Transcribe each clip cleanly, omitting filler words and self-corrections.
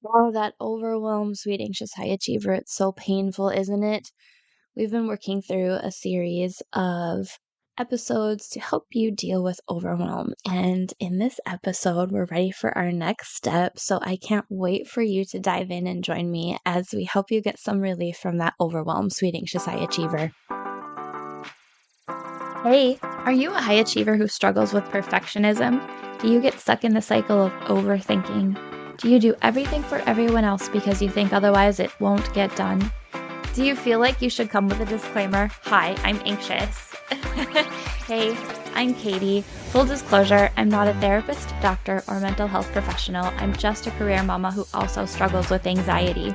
Oh, that overwhelm, sweet, anxious, high achiever. It's so painful, isn't it? We've been working through a series of episodes to help you deal with overwhelm. And in this episode, we're ready for our next step. So I can't wait for you to dive in and join me as we help you get some relief from that overwhelm, sweet, anxious, high achiever. Hey, are you a high achiever who struggles with perfectionism? Do you get stuck in the cycle of overthinking? Do you do everything for everyone else because you think otherwise it won't get done? Do you feel like you should come with a disclaimer? Hi, I'm anxious. Hey, I'm Katy. Full disclosure, I'm not a therapist, doctor, or mental health professional. I'm just a career mama who also struggles with anxiety.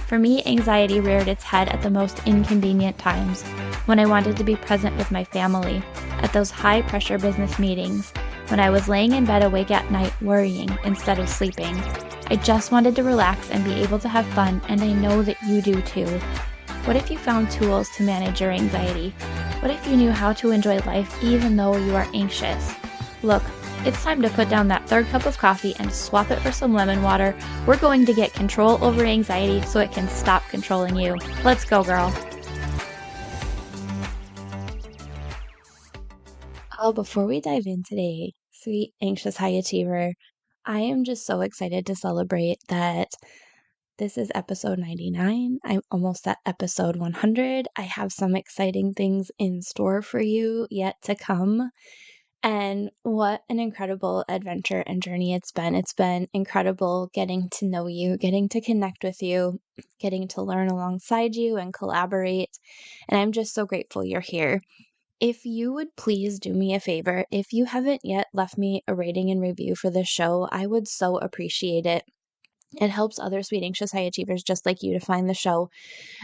For me, anxiety reared its head at the most inconvenient times, when I wanted to be present with my family, at those high-pressure business meetings, when I was laying in bed awake at night worrying instead of sleeping. I just wanted to relax and be able to have fun, and I know that you do too. What if you found tools to manage your anxiety? What if you knew how to enjoy life even though you are anxious? Look, it's time to put down that third cup of coffee and swap it for some lemon water. We're going to get control over anxiety so it can stop controlling you. Let's go, girl. Oh, before we dive in today, sweet, anxious, high achiever, I am just so excited to celebrate that this is episode 99. I'm almost at episode 100. I have some exciting things in store for you yet to come. And what an incredible adventure and journey it's been. It's been incredible getting to know you, getting to connect with you, getting to learn alongside you and collaborate. And I'm just so grateful you're here. If you would please do me a favor, if you haven't yet left me a rating and review for this show, I would so appreciate it. It helps other sweet, anxious, high achievers just like you to find the show.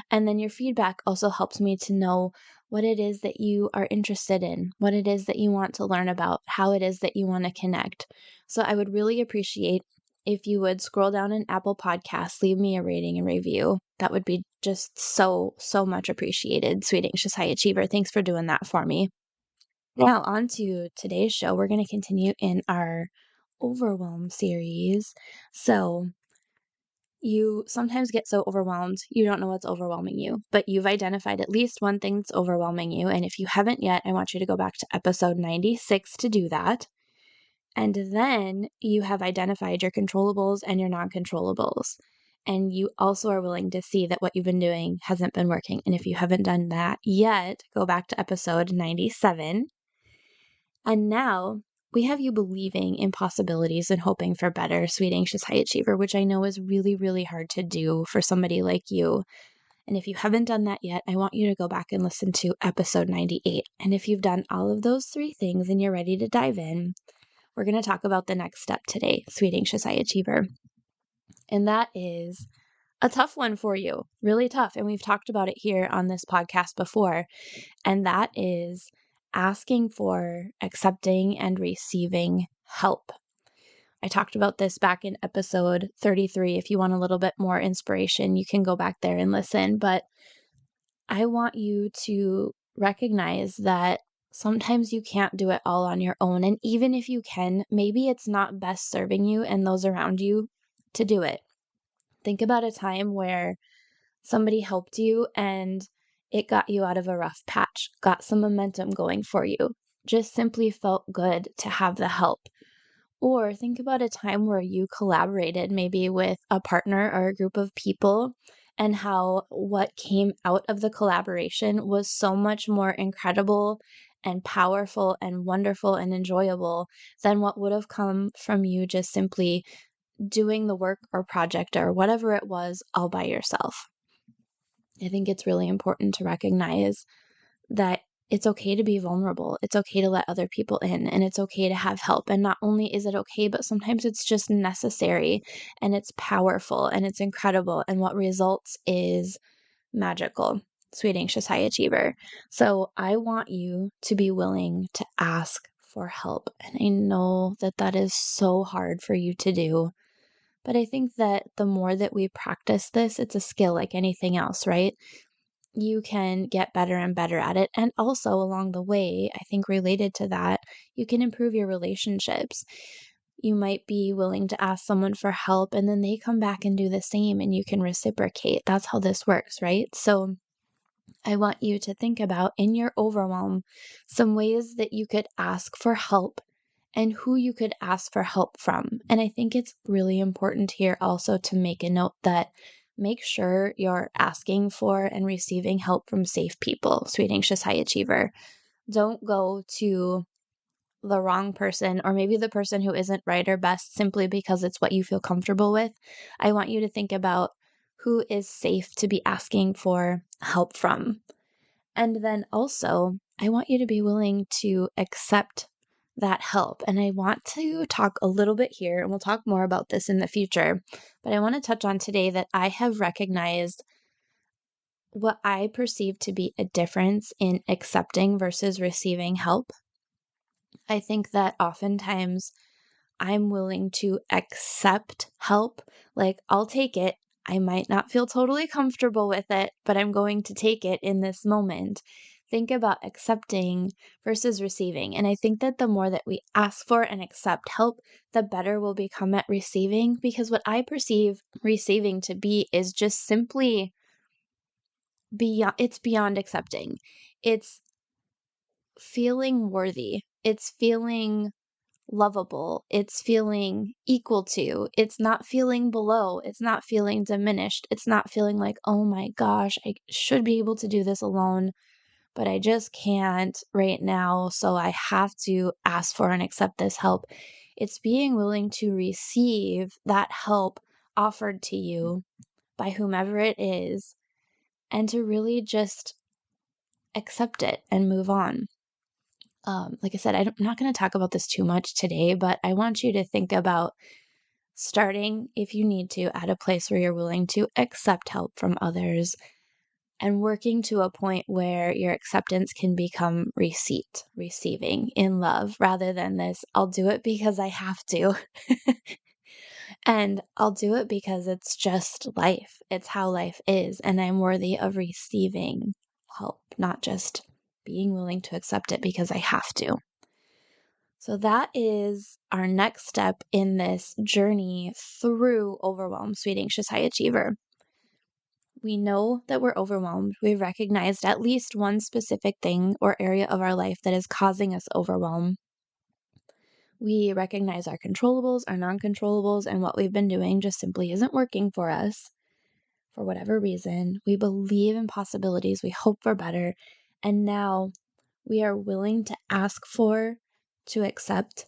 And then your feedback also helps me to know what it is that you are interested in, what it is that you want to learn about, how it is that you want to connect. So I would really appreciate if you would scroll down in Apple Podcasts, leave me a rating and review. That would be just so, so much appreciated, sweet, anxious, high achiever. Thanks for doing that for me. Now, on to today's show. We're going to continue in our Overwhelm series. So, you sometimes get so overwhelmed, you don't know what's overwhelming you, but you've identified at least one thing that's overwhelming you. And if you haven't yet, I want you to go back to episode 96 to do that. And then you have identified your controllables and your non-controllables. And you also are willing to see that what you've been doing hasn't been working. And if you haven't done that yet, go back to episode 97. And now we have you believing in possibilities and hoping for better, sweet, anxious, high achiever, which I know is really, really hard to do for somebody like you. And if you haven't done that yet, I want you to go back and listen to episode 98. And if you've done all of those three things and you're ready to dive in, we're going to talk about the next step today, sweet, anxious, high achiever. And that is a tough one for you, really tough. And we've talked about it here on this podcast before. And that is asking for, accepting, and receiving help. I talked about this back in episode 33. If you want a little bit more inspiration, you can go back there and listen. But I want you to recognize that sometimes you can't do it all on your own. And even if you can, maybe it's not best serving you and those around you to do it. Think about a time where somebody helped you and it got you out of a rough patch, got some momentum going for you, just simply felt good to have the help. Or think about a time where you collaborated maybe with a partner or a group of people and how what came out of the collaboration was so much more incredible and powerful and wonderful and enjoyable than what would have come from you just simply doing the work or project or whatever it was all by yourself. I think it's really important to recognize that it's okay to be vulnerable. It's okay to let other people in, and it's okay to have help. And not only is it okay, but sometimes it's just necessary and it's powerful and it's incredible. And what results is magical. Sweet, anxious, high achiever. So I want you to be willing to ask for help. And I know that that is so hard for you to do. But I think that the more that we practice this, it's a skill like anything else, right? You can get better and better at it. And also along the way, I think related to that, you can improve your relationships. You might be willing to ask someone for help and then they come back and do the same and you can reciprocate. That's how this works, right? So I want you to think about in your overwhelm some ways that you could ask for help and who you could ask for help from. And I think it's really important here also to make a note that make sure you're asking for and receiving help from safe people, sweet, anxious, high achiever. Don't go to the wrong person or maybe the person who isn't right or best simply because it's what you feel comfortable with. I want you to think about who is safe to be asking for help from. And then also, I want you to be willing to accept that help. And I want to talk a little bit here, and we'll talk more about this in the future. But I want to touch on today that I have recognized what I perceive to be a difference in accepting versus receiving help. I think that oftentimes I'm willing to accept help. Like, I'll take it. I might not feel totally comfortable with it, but I'm going to take it in this moment. Think about accepting versus receiving. And I think that the more that we ask for and accept help, the better we'll become at receiving. Because what I perceive receiving to be is just simply it's beyond accepting. It's feeling worthy. It's feeling lovable. It's feeling equal to. It's not feeling below. It's not feeling diminished. It's not feeling like, oh my gosh, I should be able to do this alone, but I just can't right now. So I have to ask for and accept this help. It's being willing to receive that help offered to you by whomever it is and to really just accept it and move on. Like I said, I'm not going to talk about this too much today, but I want you to think about starting, if you need to, at a place where you're willing to accept help from others and working to a point where your acceptance can become receiving in love rather than this, I'll do it because I have to. And I'll do it because it's just life. It's how life is. And I'm worthy of receiving help, not just being willing to accept it because I have to. So that is our next step in this journey through overwhelm, sweet, anxious, high achiever. We know that we're overwhelmed. We've recognized at least one specific thing or area of our life that is causing us overwhelm. We recognize our controllables, our non-controllables, and what we've been doing just simply isn't working for us for whatever reason. We believe in possibilities. We hope for better. And now we are willing to ask for, to accept,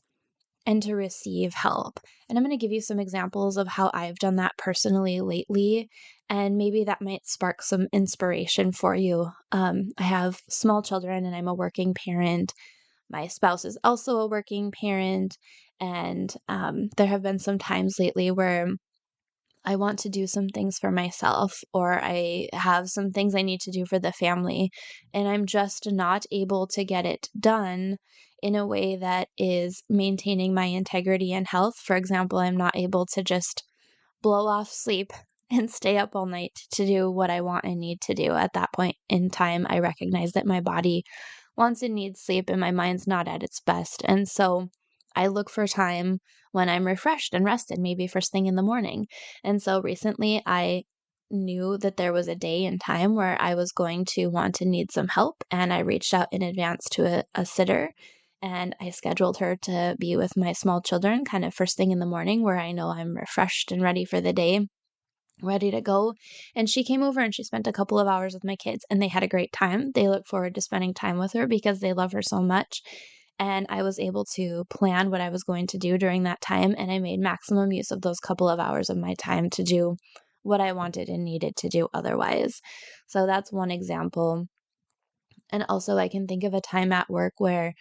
and to receive help. And I'm going to give you some examples of how I've done that personally lately, and maybe that might spark some inspiration for you. I have small children and I'm a working parent. My spouse is also a working parent, and there have been some times lately where I want to do some things for myself, or I have some things I need to do for the family, and I'm just not able to get it done in a way that is maintaining my integrity and health. For example, I'm not able to just blow off sleep and stay up all night to do what I want and need to do. At that point in time, I recognize that my body wants and needs sleep and my mind's not at its best. And so I look for time when I'm refreshed and rested, maybe first thing in the morning. And so recently I knew that there was a day and time where I was going to want and need some help. And I reached out in advance to a sitter and I scheduled her to be with my small children kind of first thing in the morning where I know I'm refreshed and ready for the day, ready to go. And she came over and she spent a couple of hours with my kids and they had a great time. They look forward to spending time with her because they love her so much. And I was able to plan what I was going to do during that time. And I made maximum use of those couple of hours of my time to do what I wanted and needed to do otherwise. So that's one example. And also, I can think of a time at work where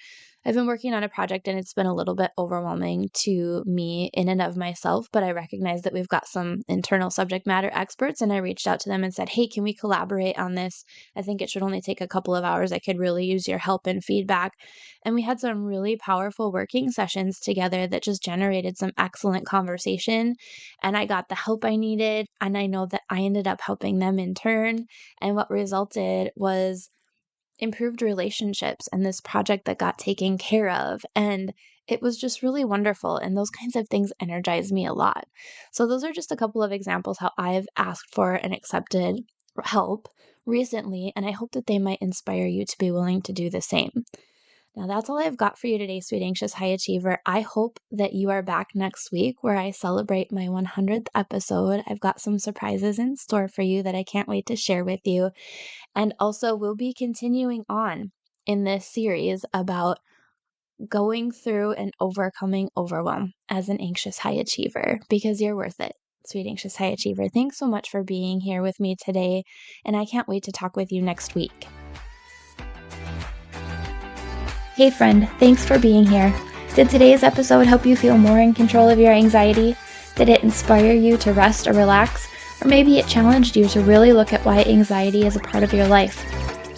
I've been working on a project and it's been a little bit overwhelming to me in and of myself, but I recognize that we've got some internal subject matter experts and I reached out to them and said, hey, can we collaborate on this? I think it should only take a couple of hours. I could really use your help and feedback. And we had some really powerful working sessions together that just generated some excellent conversation. And I got the help I needed. And I know that I ended up helping them in turn. And what resulted was improved relationships and this project that got taken care of. And it was just really wonderful, and those kinds of things energize me a lot. So those are just a couple of examples how I've asked for and accepted help recently, and I hope that they might inspire you to be willing to do the same. Now, that's all I've got for you today, sweet anxious high achiever. I hope that you are back next week where I celebrate my 100th episode. I've got some surprises in store for you that I can't wait to share with you. And also, we'll be continuing on in this series about going through and overcoming overwhelm as an anxious high achiever, because you're worth it, sweet anxious high achiever. Thanks so much for being here with me today, and I can't wait to talk with you next week. Hey friend, thanks for being here. Did today's episode help you feel more in control of your anxiety? Did it inspire you to rest or relax? Or maybe it challenged you to really look at why anxiety is a part of your life?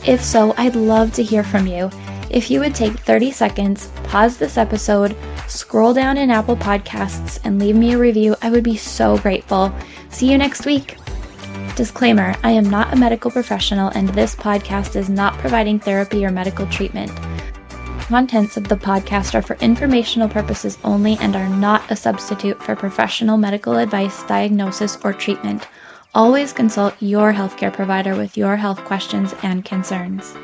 If so, I'd love to hear from you. If you would take 30 seconds, pause this episode, scroll down in Apple Podcasts, and leave me a review, I would be so grateful. See you next week. Disclaimer, I am not a medical professional, and this podcast is not providing therapy or medical treatment. Contents of the podcast are for informational purposes only and are not a substitute for professional medical advice, diagnosis, or treatment. Always consult your healthcare provider with your health questions and concerns.